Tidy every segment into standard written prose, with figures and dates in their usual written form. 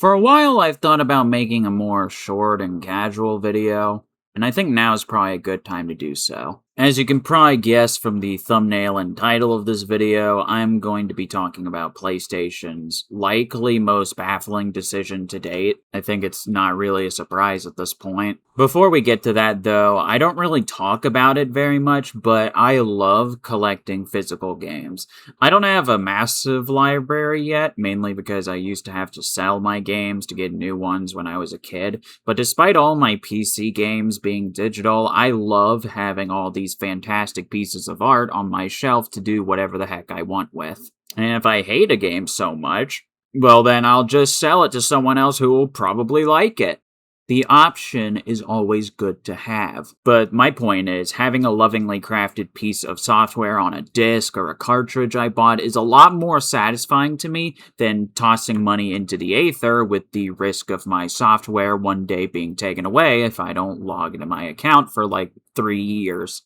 For a while, I've thought about making a more short and casual video, and I think now is probably a good time to do so. As you can probably guess from the thumbnail and title of this video, I'm going to be talking about PlayStation's likely most baffling decision to date. I think it's not really a surprise at this point. Before we get to that though, I don't really talk about it very much, but I love collecting physical games. I don't have a massive library yet, mainly because I used to have to sell my games to get new ones when I was a kid, but despite all my PC games being digital, I love having all these fantastic pieces of art on my shelf to do whatever the heck I want with. And if I hate a game so much, well then I'll just sell it to someone else who will probably like it. The option is always good to have, but my point is, having a lovingly crafted piece of software on a disc or a cartridge I bought is a lot more satisfying to me than tossing money into the aether with the risk of my software one day being taken away if I don't log into my account for like 3 years.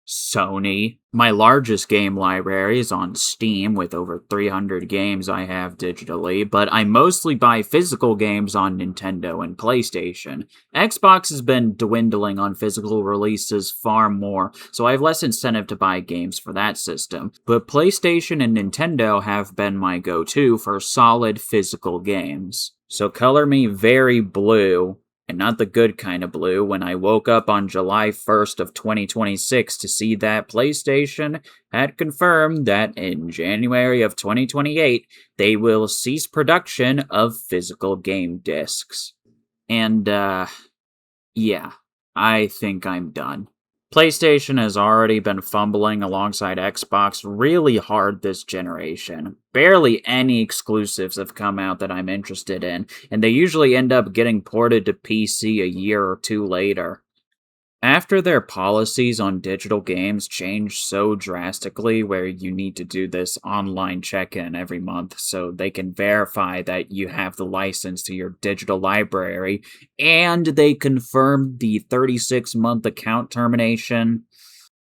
Sony. My largest game library is on Steam with over 300 games I have digitally, but I mostly buy physical games on Nintendo and PlayStation. Xbox has been dwindling on physical releases far more, so I have less incentive to buy games for that system, but PlayStation and Nintendo have been my go-to for solid physical games. So color me very blue, and not the good kind of blue, when I woke up on July 1st of 2026 to see that PlayStation had confirmed that in January of 2028, they will cease production of physical game discs. And, yeah, I think I'm done. PlayStation has already been fumbling alongside Xbox really hard this generation. Barely any exclusives have come out that I'm interested in, and they usually end up getting ported to PC a year or two later. After their policies on digital games changed so drastically, where you need to do this online check-in every month so they can verify that you have the license to your digital library, and they confirmed the 36-month account termination,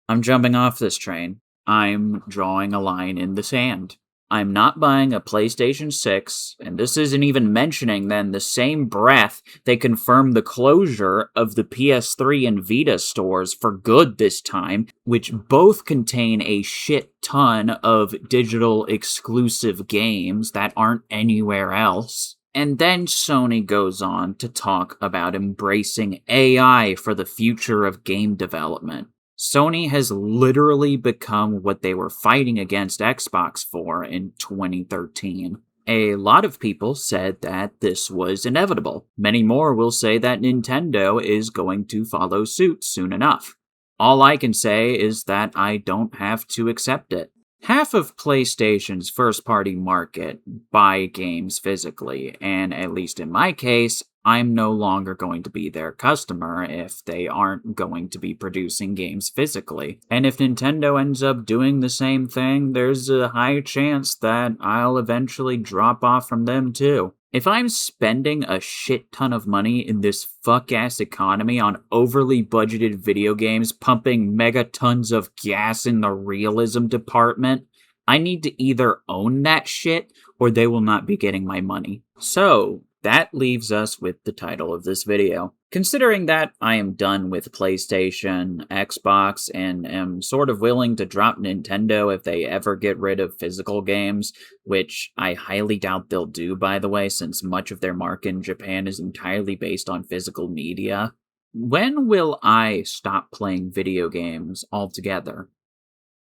I'm jumping off this train. I'm drawing a line in the sand. I'm not buying a PlayStation 6, and this isn't even mentioning then the same breath they confirmed the closure of the PS3 and Vita stores for good this time, which both contain a shit ton of digital exclusive games that aren't anywhere else. And then Sony goes on to talk about embracing AI for the future of game development. Sony has literally become what they were fighting against Xbox for in 2013. A lot of people said that this was inevitable. Many more will say that Nintendo is going to follow suit soon enough. All I can say is that I don't have to accept it. Half of PlayStation's first-party market buy games physically, and at least in my case, I'm no longer going to be their customer if they aren't going to be producing games physically. And if Nintendo ends up doing the same thing, there's a high chance that I'll eventually drop off from them too. If I'm spending a shit ton of money in this fuck-ass economy on overly budgeted video games pumping megatons of gas in the realism department, I need to either own that shit or they will not be getting my money. So, that leaves us with the title of this video. Considering that I am done with PlayStation, Xbox, and am sort of willing to drop Nintendo if they ever get rid of physical games, which I highly doubt they'll do, by the way, since much of their market in Japan is entirely based on physical media, when will I stop playing video games altogether?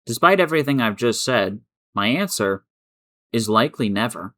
Despite everything I've just said, my answer is likely never.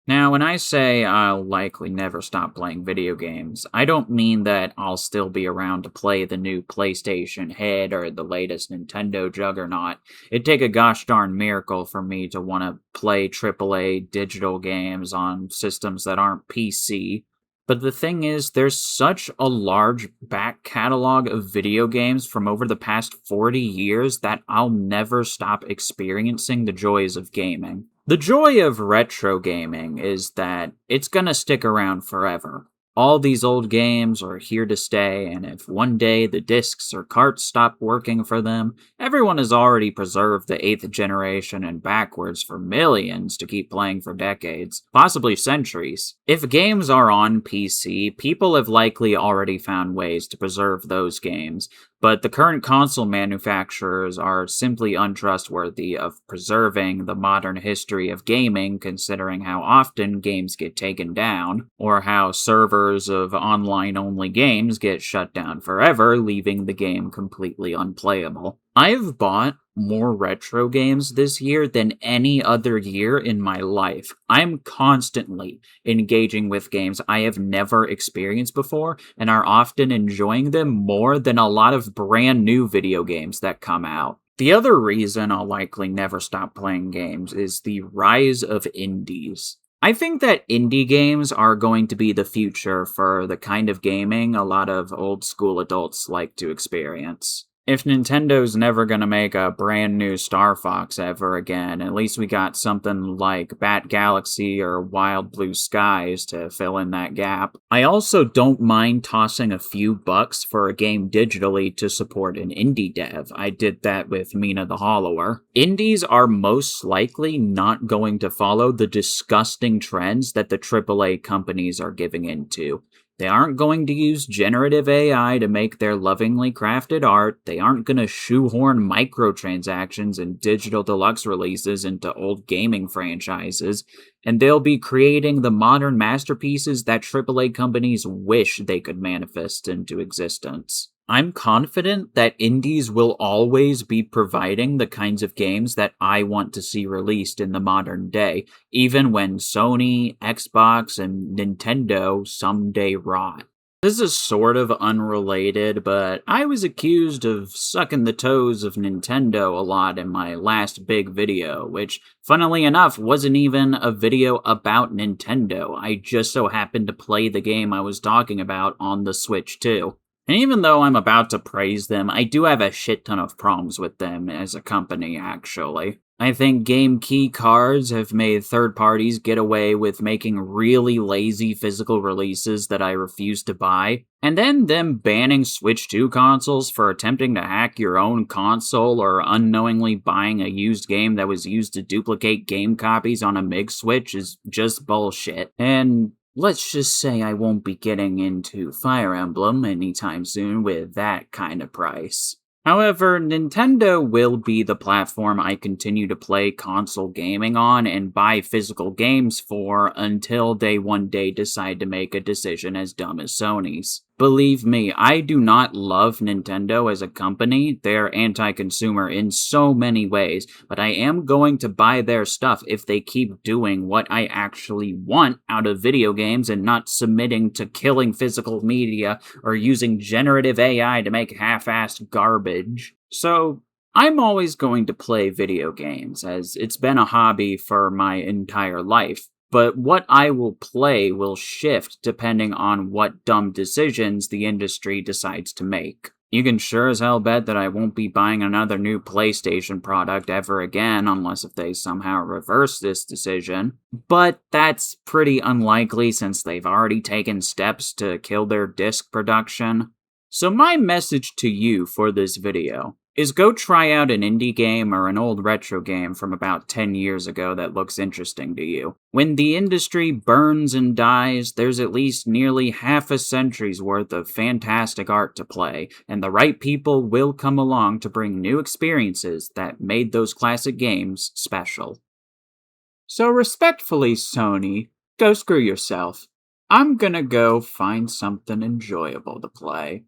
Now, when I say I'll likely never stop playing video games, I don't mean that I'll still be around to play the new PlayStation Head or the latest Nintendo juggernaut. It'd take a gosh darn miracle for me to want to play AAA digital games on systems that aren't PC. But the thing is, there's such a large back catalog of video games from over the past 40 years that I'll never stop experiencing the joys of gaming. The joy of retro gaming is that it's gonna stick around forever. All these old games are here to stay, and if one day the discs or carts stop working for them, everyone has already preserved the 8th generation and backwards for millions to keep playing for decades, possibly centuries. If games are on PC, people have likely already found ways to preserve those games, but the current console manufacturers are simply untrustworthy of preserving the modern history of gaming, considering how often games get taken down, or how servers of online only games get shut down forever, leaving the game completely unplayable. I've bought more retro games this year than any other year in my life. I'm constantly engaging with games I have never experienced before and are often enjoying them more than a lot of brand new video games that come out. The other reason I'll likely never stop playing games is the rise of indies. I think that indie games are going to be the future for the kind of gaming a lot of old school adults like to experience. If Nintendo's never gonna make a brand new Star Fox ever again, at least we got something like Bat Galaxy or Wild Blue Skies to fill in that gap. I also don't mind tossing a few bucks for a game digitally to support an indie dev. I did that with Mina the Hollower. Indies are most likely not going to follow the disgusting trends that the AAA companies are giving into. They aren't going to use generative AI to make their lovingly crafted art. They aren't going to shoehorn microtransactions and digital deluxe releases into old gaming franchises. And they'll be creating the modern masterpieces that AAA companies wish they could manifest into existence. I'm confident that indies will always be providing the kinds of games that I want to see released in the modern day, even when Sony, Xbox, and Nintendo someday rot. This is sort of unrelated, but I was accused of sucking the toes of Nintendo a lot in my last big video, which, funnily enough, wasn't even a video about Nintendo. I just so happened to play the game I was talking about on the Switch too. And even though I'm about to praise them, I do have a shit ton of problems with them as a company, actually. I think game key cards have made third parties get away with making really lazy physical releases that I refuse to buy, and then them banning Switch 2 consoles for attempting to hack your own console or unknowingly buying a used game that was used to duplicate game copies on a MiG Switch is just bullshit. And let's just say I won't be getting into Fire Emblem anytime soon with that kind of price. However, Nintendo will be the platform I continue to play console gaming on and buy physical games for until they one day decide to make a decision as dumb as Sony's. Believe me, I do not love Nintendo as a company. They're anti-consumer in so many ways, but I am going to buy their stuff if they keep doing what I actually want out of video games and not submitting to killing physical media or using generative AI to make half-assed garbage. So, I'm always going to play video games, as it's been a hobby for my entire life. But what I will play will shift depending on what dumb decisions the industry decides to make. You can sure as hell bet that I won't be buying another new PlayStation product ever again unless if they somehow reverse this decision. But that's pretty unlikely since they've already taken steps to kill their disc production. So my message to you for this video is go try out an indie game or an old retro game from about 10 years ago that looks interesting to you. When the industry burns and dies, there's at least nearly half a century's worth of fantastic art to play, and the right people will come along to bring new experiences that made those classic games special. So respectfully, Sony, go screw yourself. I'm gonna go find something enjoyable to play.